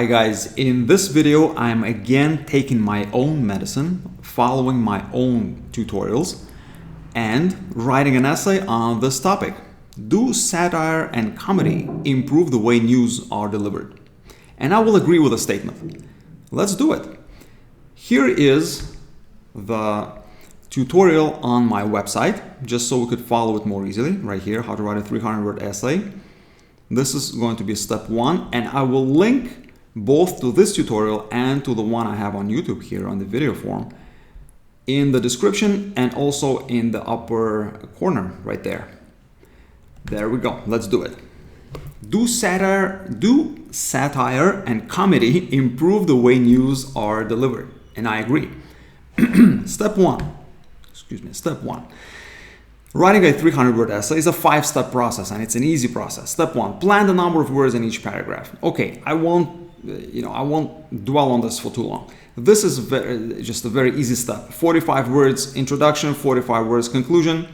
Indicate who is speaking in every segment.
Speaker 1: Hi guys, in this video I'm again taking my own medicine, following my own tutorials, and writing an essay on this topic. Do satire and comedy improve the way news are delivered? And I will agree with the statement. Let's do it. Here is the tutorial on my website, just so we could follow it more easily. Right here, how to write a 300-word essay. This is going to be step 1, and I will link both to this tutorial and to the one I have on YouTube here on the video form in the description and also in the upper corner right there. There we go. Let's do it. Do satire and comedy improve the way news are delivered? And I agree. Step 1. Writing a 300-word essay is a 5-step process, and it's an easy process. Step 1, plan the number of words in each paragraph. Okay, I won't dwell on this for too long. This is just a very easy step. 45 words introduction, 45 words conclusion,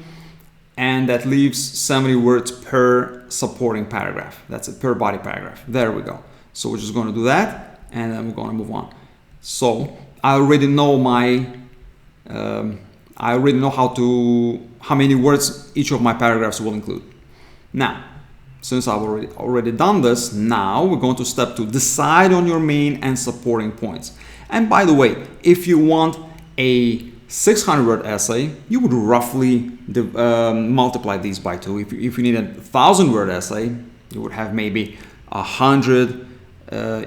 Speaker 1: and that leaves 70 words per supporting paragraph. That's it, per body paragraph. There we go. So we're just going to do that, and then we're going to move on. So I already know how many words each of my paragraphs will include. Now, since I've already done this, now we're going to step 2, decide on your main and supporting points. And by the way, if you want a 600-word essay, you would roughly multiply these by 2. If you need a 1,000-word essay, you would have maybe 100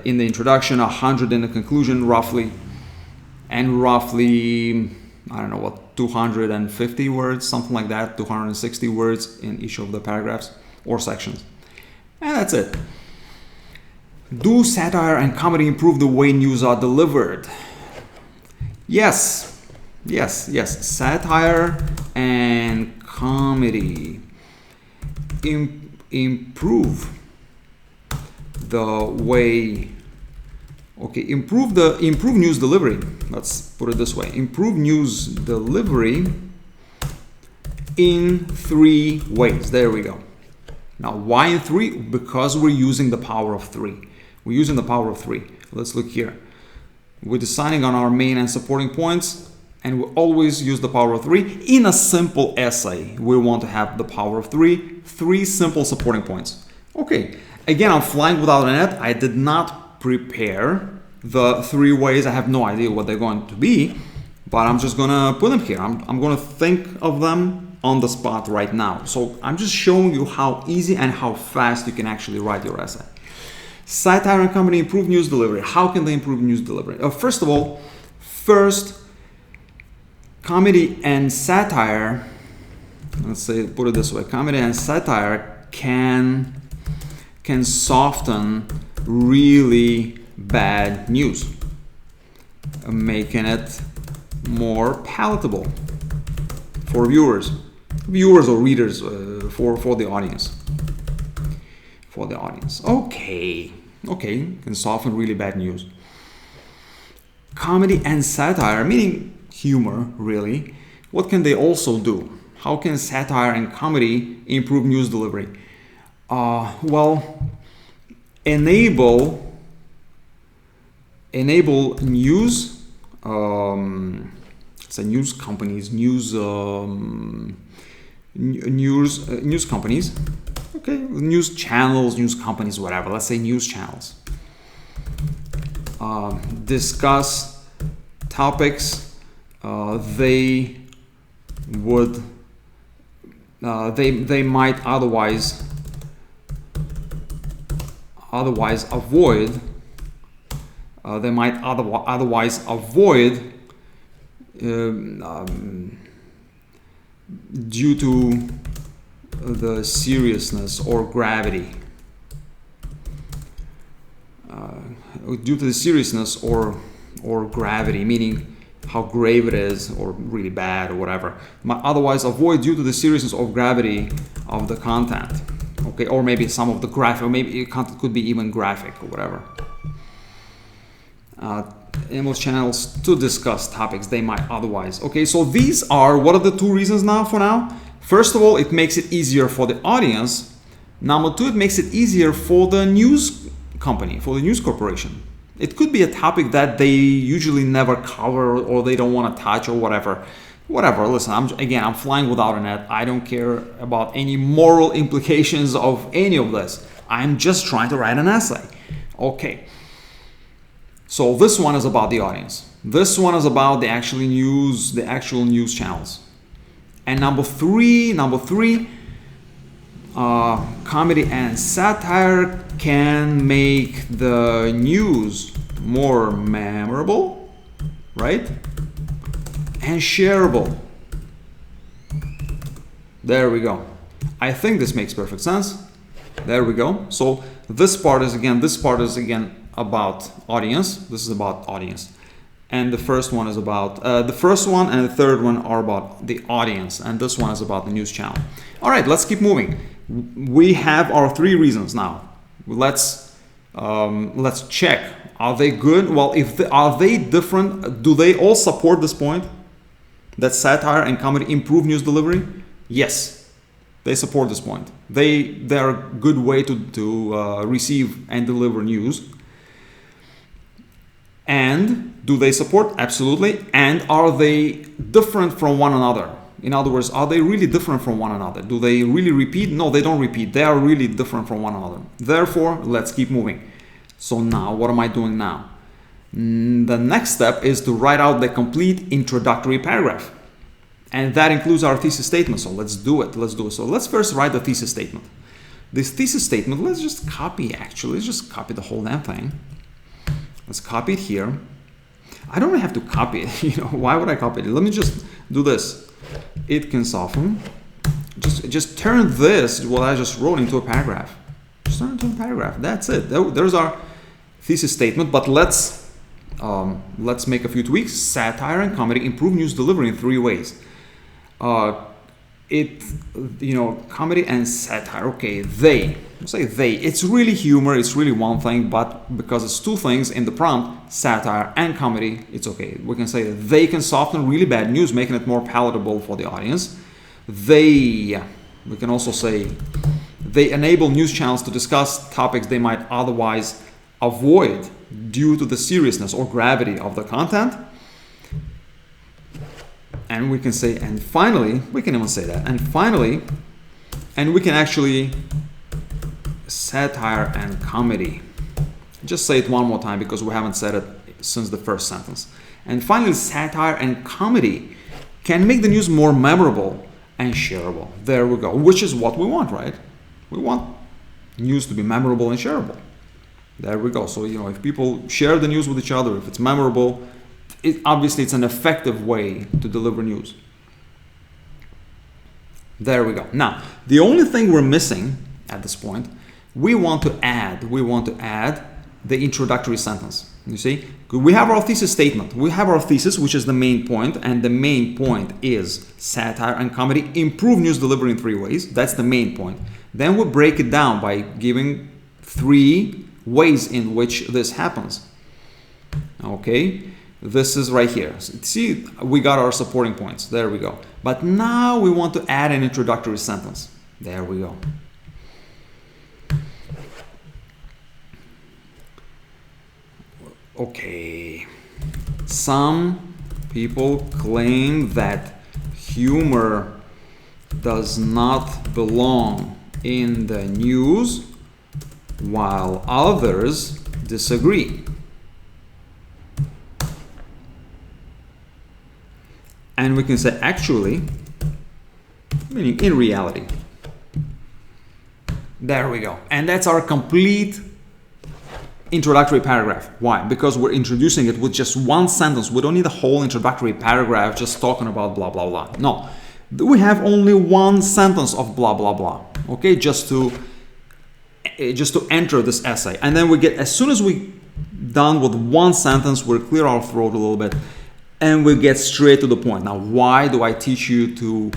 Speaker 1: in the introduction, 100 in the conclusion, roughly, and roughly, I don't know what, 250 words, something like that, 260 words in each of the paragraphs or sections. And that's it. Do satire and comedy improve the way news are delivered? Yes. Satire and comedy improve the way. Okay, improve news delivery. Let's put it this way. Improve news delivery in 3 ways. There we go. Now, why in 3? Because we're using the power of 3. We're using the power of 3. Let's look here. We're deciding on our main and supporting points, and we always use the power of 3. In a simple essay, we want to have the power of 3 simple supporting points. Okay, again, I'm flying without a net. I did not prepare the 3 ways. I have no idea what they're going to be, but I'm just going to put them here. I'm going to think of them on the spot right now. So I'm just showing you how easy and how fast you can actually write your essay. Satire and comedy improve news delivery. How can they improve news delivery? First of all, comedy and satire, let's say, put it this way, comedy and satire can soften really bad news, making it more palatable for viewers or readers, for the audience. Okay, can soften really bad news. Comedy and satire, meaning humor, really. What can they also do? How can satire and comedy improve news delivery? Well, enable news, say news companies, news companies, okay, news channels, news companies, whatever. Let's say news channels. Discuss topics they might otherwise avoid. They might otherwise avoid due to the seriousness or gravity. Due to the seriousness or gravity, meaning how grave it is or really bad or whatever. Might otherwise avoid due to the seriousness or gravity of the content. Okay, or maybe some of the graphic, or maybe content could be even graphic or whatever. Enable channels to discuss topics they might otherwise. Okay, so these are, what are the 2 reasons now for now? First of all, it makes it easier for the audience. Number 2, it makes it easier for the news company, for the news corporation. It could be a topic that they usually never cover or they don't want to touch or whatever. Whatever, listen, I'm flying without a net. I don't care about any moral implications of any of this. I'm just trying to write an essay. Okay. So this one is about the audience. This one is about the actual news channels. And number three, comedy and satire can make the news more memorable, right? And shareable. There we go. I think this makes perfect sense. There we go. So this part is again about audience. This is about audience. And the first one is about, the first one and the third one are about the audience. And this one is about the news channel. All right, let's keep moving. We have our three reasons now. Let's check. Are they good? Well, are they different? Do they all support this point? That satire and comedy improve news delivery? Yes, they support this point. They're a good way to receive and deliver news. And do they support? Absolutely. And are they different from one another? In other words, are they really different from one another? Do they really repeat? No, they don't repeat. They are really different from one another. Therefore, let's keep moving. So now, what am I doing now? The next step is to write out the complete introductory paragraph. And that includes our thesis statement. So let's do it. So let's first write the thesis statement. This thesis statement, let's just copy the whole damn thing. Let's copy it here. I don't have to copy it. Why would I copy it? Let me just do this. It can soften. Just turn this, what I just wrote, into a paragraph. Just turn it into a paragraph. That's it. There's our thesis statement. But let's make a few tweaks. Satire and comedy improve news delivery in three ways. Comedy and satire. Okay, it's really humor, it's really one thing, but because it's two things in the prompt, satire and comedy, it's okay. We can say that they can soften really bad news, making it more palatable for the audience. We can also say they enable news channels to discuss topics they might otherwise avoid due to the seriousness or gravity of the content. And we can say, and finally, we can even say that. And finally, and we can actually, satire and comedy. Just say it one more time because we haven't said it since the first sentence. And finally, satire and comedy can make the news more memorable and shareable. There we go, which is what we want, right? We want news to be memorable and shareable. There we go. So, if people share the news with each other, if it's memorable, obviously it's an effective way to deliver news. There we go. Now, the only thing we're missing at this point, we want to add the introductory sentence. You see, we have our thesis statement. We have our thesis, which is the main point, and the main point is satire and comedy improve news delivery in three ways. That's the main point. Then we break it down by giving three ways in which this happens. Okay. This is right here. See, we got our supporting points. There we go. But now we want to add an introductory sentence. There we go. Okay. Some people claim that humor does not belong in the news, while others disagree. And we can say actually, meaning in reality. There we go. And that's our complete introductory paragraph. Why? Because we're introducing it with just one sentence. We don't need a whole introductory paragraph just talking about blah, blah, blah. No, we have only one sentence of blah, blah, blah. Okay, just to enter this essay. And then as soon as we done with one sentence, we'll clear our throat a little bit. And we get straight to the point. Now, why do I teach you to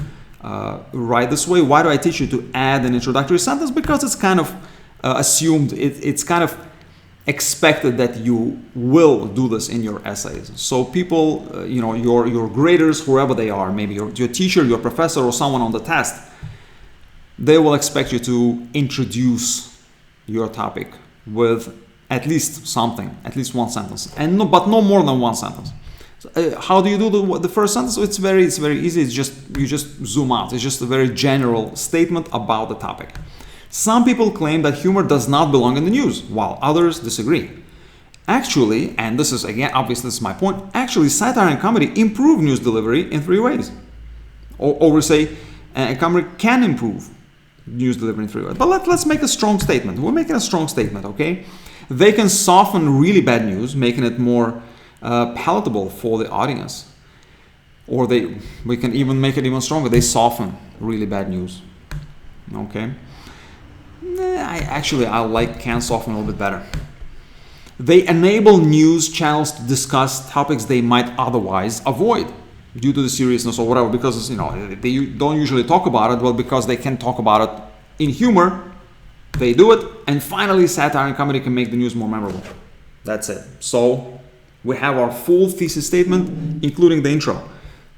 Speaker 1: write this way? Why do I teach you to add an introductory sentence? Because it's kind of assumed, it's kind of expected that you will do this in your essays. So people, your graders, whoever they are, maybe your teacher, your professor, or someone on the test, they will expect you to introduce your topic with at least something, at least one sentence, and but no more than one sentence. How do you do the first sentence? It's very easy. It's just you just zoom out. It's just a very general statement about the topic. Some people claim that humor does not belong in the news, while others disagree. Actually, and this is again obviously this is my point. Actually, satire and comedy improve news delivery in 3 ways, or we say comedy can improve news delivery in 3 ways. But let's make a strong statement. We're making a strong statement, okay? They can soften really bad news, making it more palatable for the audience, or we can even make it even stronger. They soften really bad news. Okay, I like can soften a little bit better. They enable news channels to discuss topics they might otherwise avoid due to the seriousness or whatever, because they don't usually talk about it. Well, because they can talk about it in humor, they do it. And finally, satire and comedy can make the news more memorable. That's it. So we have our full thesis statement, including the intro.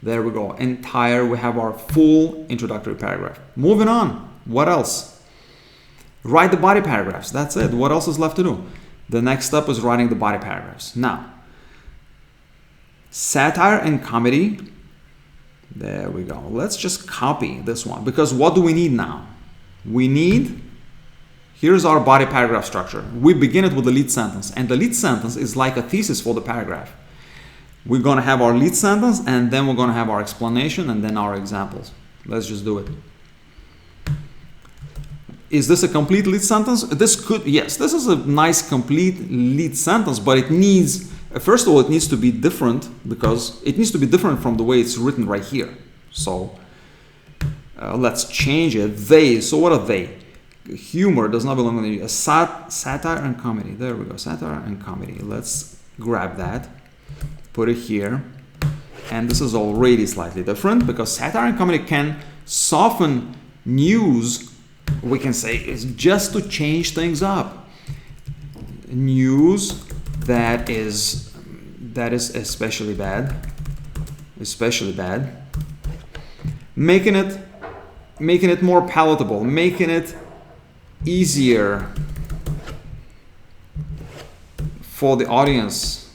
Speaker 1: There we go. Entire, we have our full introductory paragraph. Moving on. What else? Write the body paragraphs. That's it. What else is left to do? The next step is writing the body paragraphs. Now, satire and comedy. There we go. Let's just copy this one, because what do we need now? We need, here's our body paragraph structure. We begin it with the lead sentence, and the lead sentence is like a thesis for the paragraph. We're going to have our lead sentence, and then we're going to have our explanation, and then our examples. Let's just do it. Is this a complete lead sentence? Yes, this is a nice complete lead sentence, but it needs, first of all, it needs to be different, because it needs to be different from the way it's written right here. So let's change it. They, so what are they? Humor does not belong to satire and comedy. There we go, satire and comedy. Let's grab that, put it here. And this is already slightly different, because satire and comedy can soften news. We can say it's just to change things up. News that is especially bad, making it more palatable, making it easier for the audience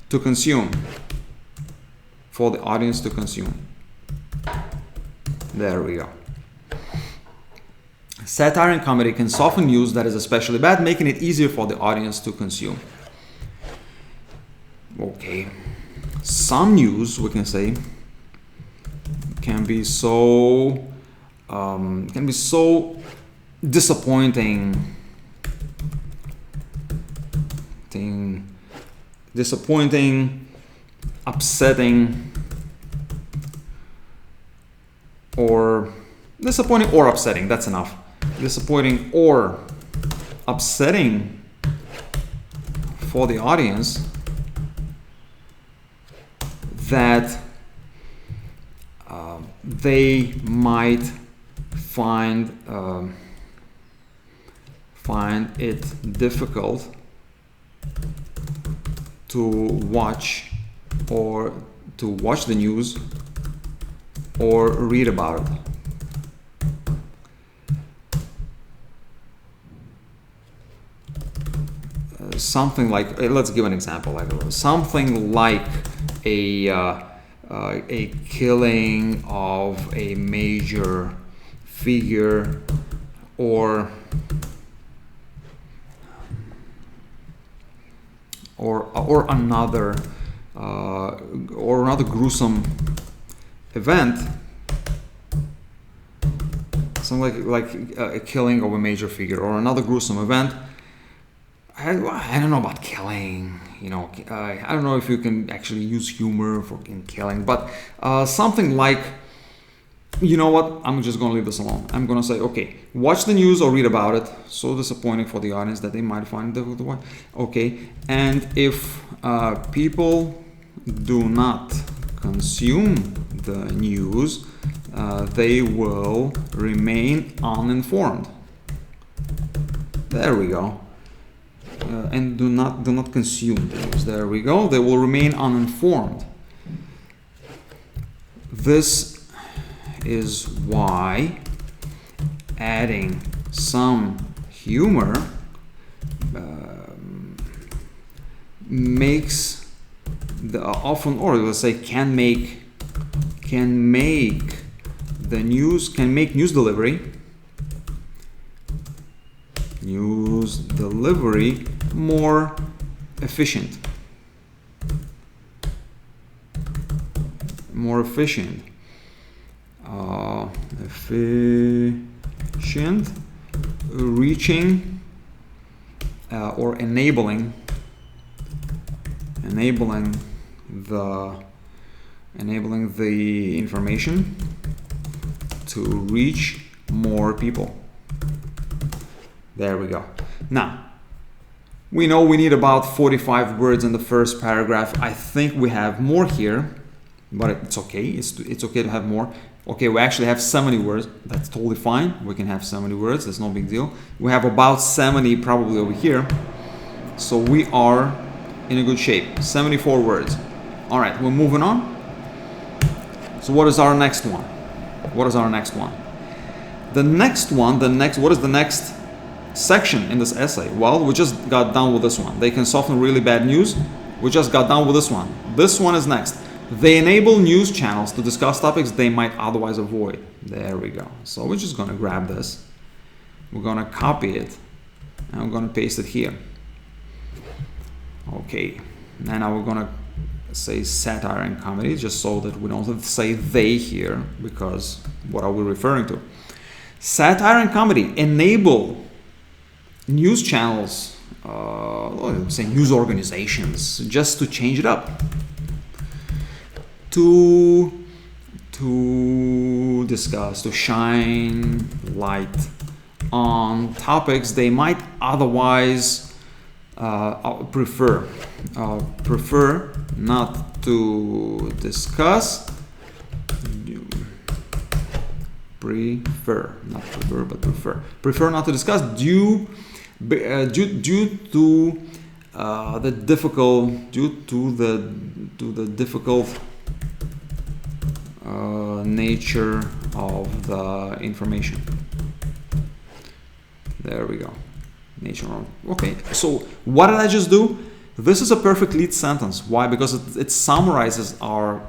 Speaker 1: to consume. There we go. Satire and comedy can soften news that is especially bad, making it easier for the audience to consume. Okay. Some news, we can say, can be so disappointing, upsetting, or disappointing or upsetting. That's enough. Disappointing or upsetting for the audience, that they might find it difficult to watch the news or read about it. Something like, let's give an example. Something like a killing of a major figure, or another gruesome event. Something like a killing of a major figure or another gruesome event. I don't know about killing, I don't know if you can actually use humor in killing, but something like, you know what, I'm just going to leave this alone. I'm going to say, okay, watch the news or read about it. So disappointing for the audience that they might find it difficult to watch. Okay, and if people do not consume the news, they will remain uninformed. There we go. And do not consume the news. There we go. They will remain uninformed. This is why adding some humor makes the often, or let's say can make news delivery more efficient. Reaching or enabling the information to reach more people. There we go. Now, we know we need about 45 words in the first paragraph. I think we have more here, but it's okay. It's okay to have more. Okay, we actually have 70 words. That's totally fine. We can have 70 words. That's no big deal. We have about 70 probably over here. So we are in a good shape. 74 words. All right, we're moving on. So what is our next one? What is the next section in this essay? Well, we just got done with this one. They can soften really bad news. We just got done with this one. This one is next. They enable news channels to discuss topics they might otherwise avoid. There we go. So we're just going to grab this. We're going to copy it. And we're going to paste it here. Okay. And now we're going to say satire and comedy, just so that we don't have to say they here, because what are we referring to? Satire and comedy enable news channels, say news organizations, just to change it up, to discuss, to shine light on topics they might otherwise prefer not to discuss. Prefer not to discuss due to the difficult nature of the information. There we go. Okay, so what did I just do? This is a perfect lead sentence. Why? Because it summarizes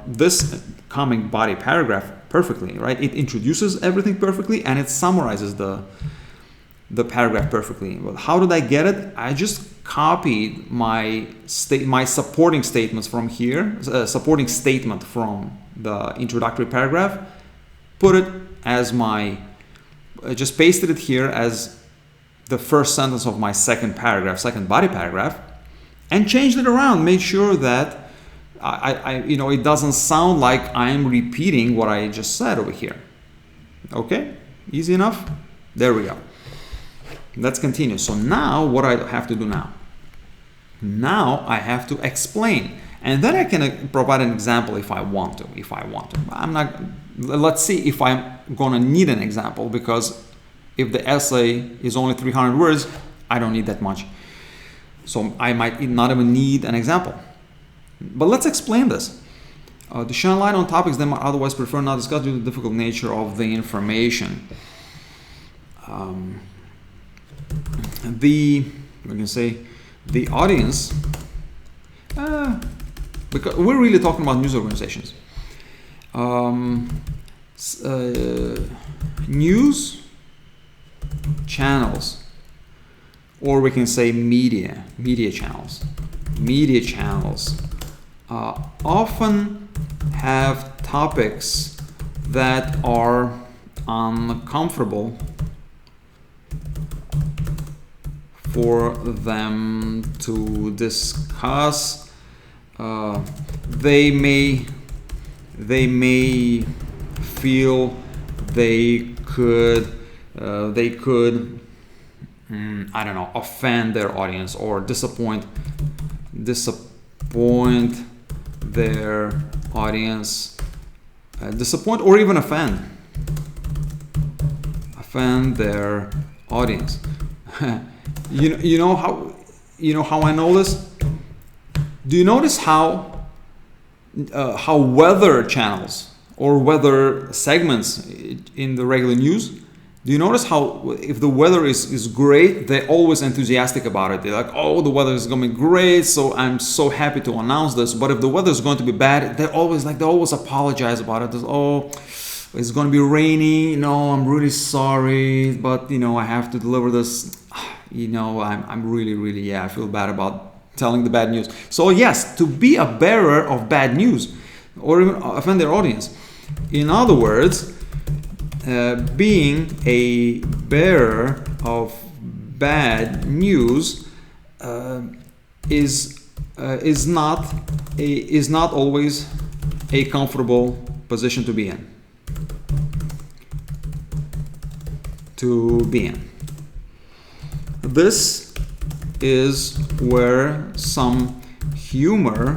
Speaker 1: this coming body paragraph perfectly, right? It introduces everything perfectly and it summarizes the paragraph perfectly. Well, how did I get it? I just copied my supporting statements from here, supporting statement from the introductory paragraph, put it as just pasted it here as the first sentence of my second body paragraph, and changed it around. Made sure that it doesn't sound like I'm repeating what I just said over here. Okay, easy enough. There we go. Let's continue. So now, what I have to do now? Now I have to explain, and then I can provide an example if I want to. I'm not. Let's see if I'm gonna need an example, because if the essay is only 300 words, I don't need that much. So I might not even need an example. But let's explain this. To shine light on topics they might otherwise prefer not to discuss due to the difficult nature of the information. We can say the audience, because we're really talking about news organizations. News channels, or we can say media channels. Media channels often have topics that are uncomfortable for them to discuss. They may feel they could I don't know, offend their audience or disappoint their audience, disappoint or even offend their audience. You know how I know this? Do you notice how weather channels or weather segments in the regular news Do you notice how if the weather is great, they're always enthusiastic about it? They're like, oh, the weather is going to be great, so I'm so happy to announce this. But if the weather is going to be bad, they always apologize about it. Oh, it's going to be rainy. I'm really sorry, but I have to deliver this. I'm really, I feel bad about telling the bad news. So yes, to be a bearer of bad news or even offend their audience. In other words, being a bearer of bad news is not always a comfortable position to be in. This is where some humor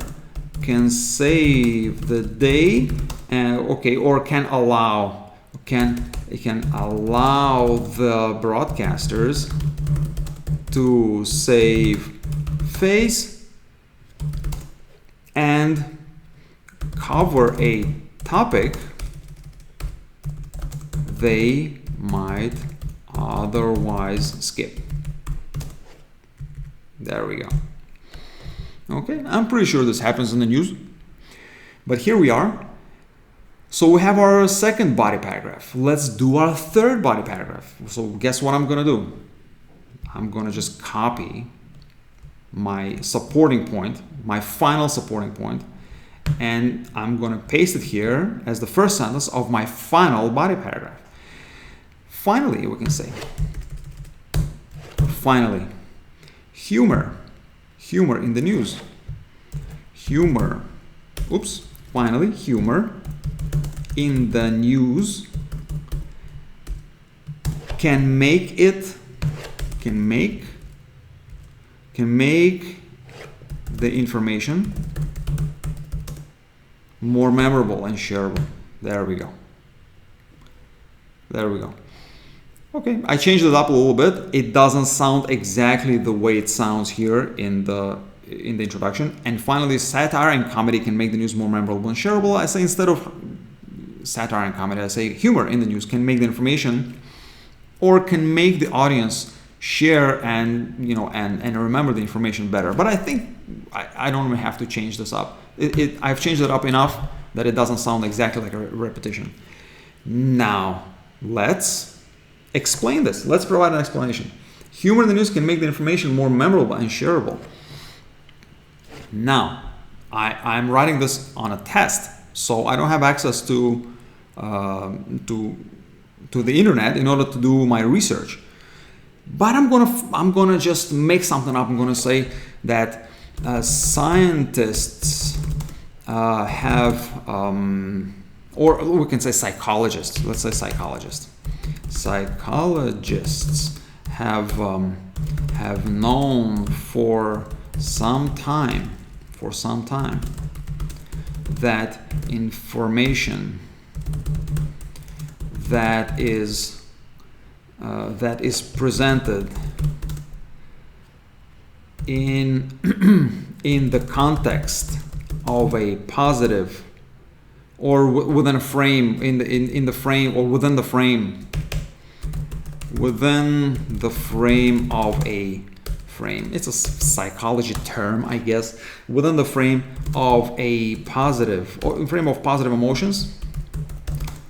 Speaker 1: can save the day, or can allow the broadcasters to save face and cover a topic they might otherwise skip. There we go. Okay, I'm pretty sure this happens in the news, but here we are. So we have our second body paragraph. Let's do our third body paragraph. So guess what I'm gonna do? I'm gonna just copy my supporting point, my final supporting point, and I'm gonna paste it here as the first sentence of my final body paragraph. Finally, we can say, finally, humor in the news. Finally, humor in the news can make the information more memorable and shareable. There we go. Okay, I changed it up a little bit. It doesn't sound exactly the way it sounds here in the introduction. And finally, satire and comedy can make the news more memorable and shareable. I say instead of satire and comedy, I say humor in the news can make the information, or can make the audience share and remember the information better. But I think I don't even have to change this up. I've changed it up enough that it doesn't sound exactly like a repetition. Now let's explain this. Let's provide an explanation. Humor in the news can make the information more memorable and shareable. Now I'm writing this on a test, so I don't have access to the internet in order to do my research. But I'm gonna just make something up. I'm gonna say that scientists have, or we can say psychologists. Let's say psychologists. Psychologists have known for some time that information that is presented in the context of a positive, or within a frame, in the frame, or within the frame of a frame. It's a psychology term, I guess. Within the frame of a positive, or frame of positive emotions,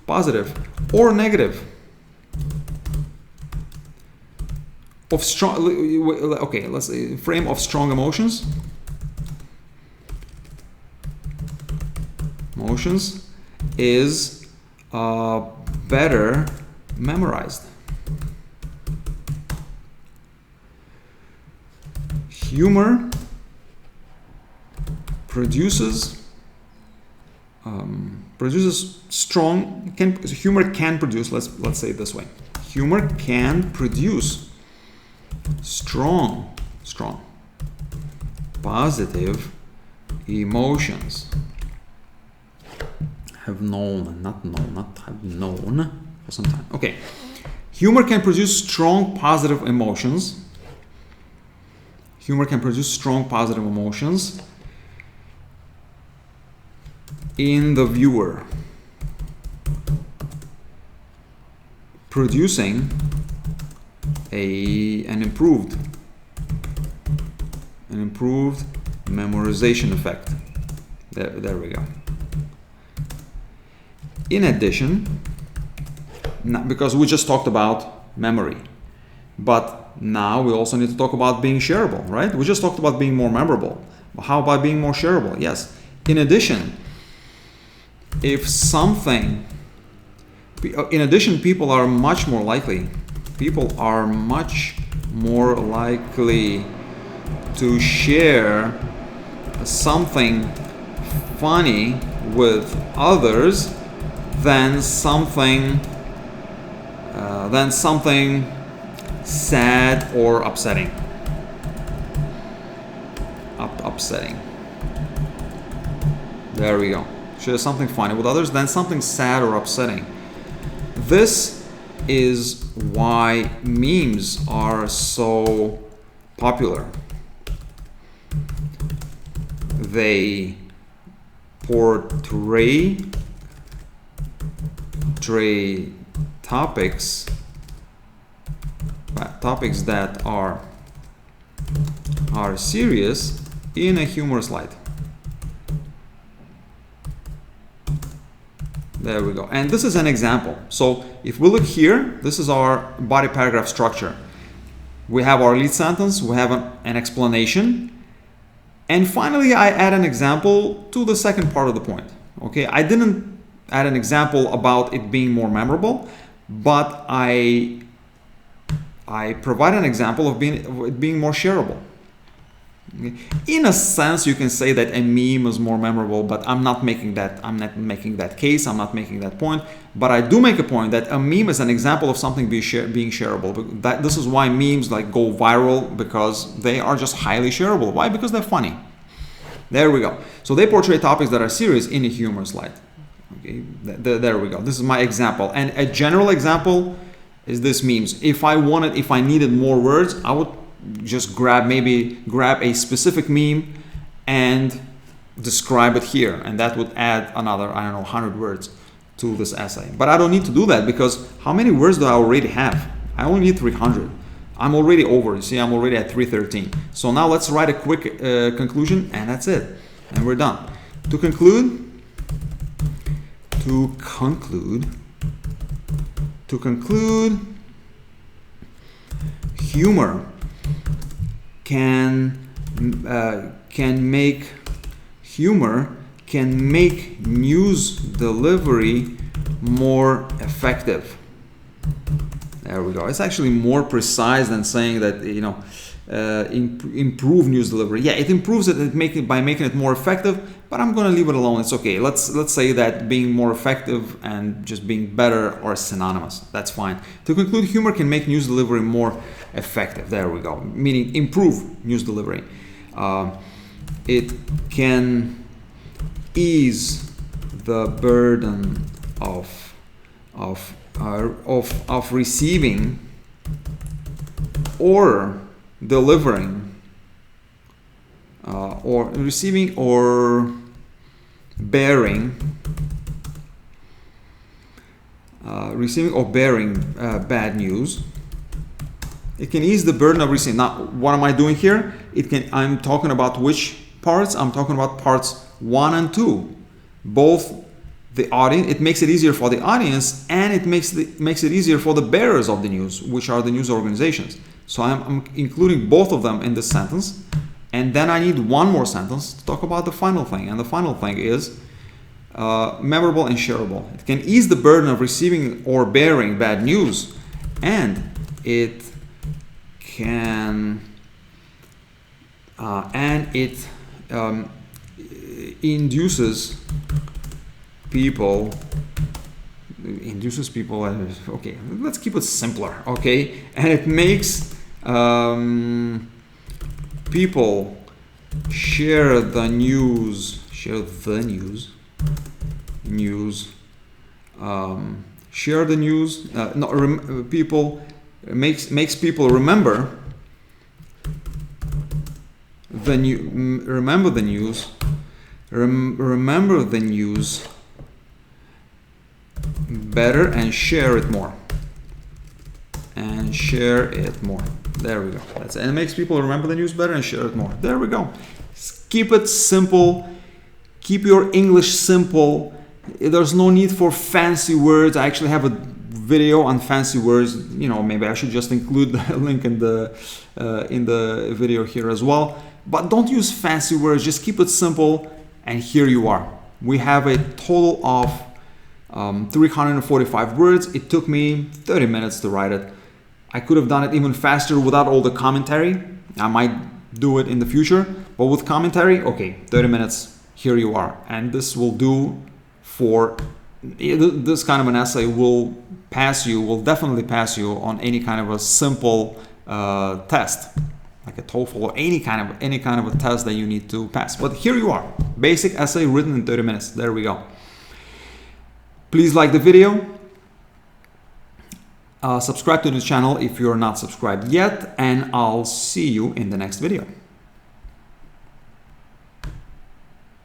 Speaker 1: positive or negative, of strong. Okay, let's say frame of strong emotions. Emotions is better memorized. Humor produces strong. Humor can produce. Let's say it this way. Humor can produce strong, positive emotions. Have known for some time. Okay, humor can produce strong, positive emotions. Humor can produce strong, positive emotions in the viewer. producing an improved memorization effect. There we go. In addition, because we just talked about memory, but now we also need to talk about being shareable, right? We just talked about being more memorable. How about being more shareable? Yes. In addition, people are much more likely to share something funny with others than something sad or upsetting. Upsetting. There we go. Share something funny with others than something sad or upsetting. This is why memes are so popular. They portray topics that are serious in a humorous light. There we go. And this is an example. So if we look here, this is our body paragraph structure. We have our lead sentence, we have an explanation, and finally I add an example to the second part of the point. Okay, I didn't add an example about it being more memorable, but I provide an example of it being more shareable. Okay. In a sense, you can say that a meme is more memorable, but I'm not making that case, I'm not making that point. But I do make a point that a meme is an example of something being shareable. This is why memes like go viral, because they are just highly shareable. Why? Because they're funny. There we go. So they portray topics that are serious in a humorous light. Okay, there we go. This is my example. And a general example is this memes. If I needed more words, I would just grab a specific meme and describe it here, and that would add another, 100 words to this essay. But I don't need to do that, because how many words do I already have? I only need 300. I'm already over. You see, I'm already at 313. So now let's write a quick conclusion, and that's it, and we're done. To conclude, humor can make news delivery more effective. There we go. It's actually more precise than saying that, improve news delivery. Yeah, it improves it by making it more effective, but I'm going to leave it alone. It's okay. Let's say that being more effective and just being better are synonymous. That's fine. To conclude, humor can make news delivery more effective. There we go. Meaning improve news delivery. It can ease the burden of receiving or delivering or receiving or bearing bad news. It can ease the burden of receiving. Now, what am I doing here? I'm talking about which parts? I'm talking about parts 1 and 2. Both the audience, it makes it easier for the audience, and it makes it easier for the bearers of the news, which are the news organizations. So I'm including both of them in this sentence, and then I need one more sentence to talk about the final thing, and the final thing is memorable and shareable. It can ease the burden of receiving or bearing bad news, and it induces people, okay, let's keep it simpler, okay, and it makes people share the news, makes people remember the news better and share it more. and share it more. There we go. That's it. And it makes people remember the news better and share it more. There we go. Keep it simple. Keep your English simple. There's no need for fancy words. I actually have a video on fancy words. You know, maybe I should just include the link in the video here as well. But don't use fancy words. Just keep it simple. And here you are. We have a total of 345 words. It took me 30 minutes to write it. I could have done it even faster without all the commentary. I might do it in the future, but with commentary, okay, 30 minutes, here you are. And this will do for, this kind of an essay will definitely pass you on any kind of a simple test, like a TOEFL or any kind of a test that you need to pass. But here you are, basic essay written in 30 minutes. There we go. Please like the video. Subscribe to the channel if you're not subscribed yet, and I'll see you in the next video.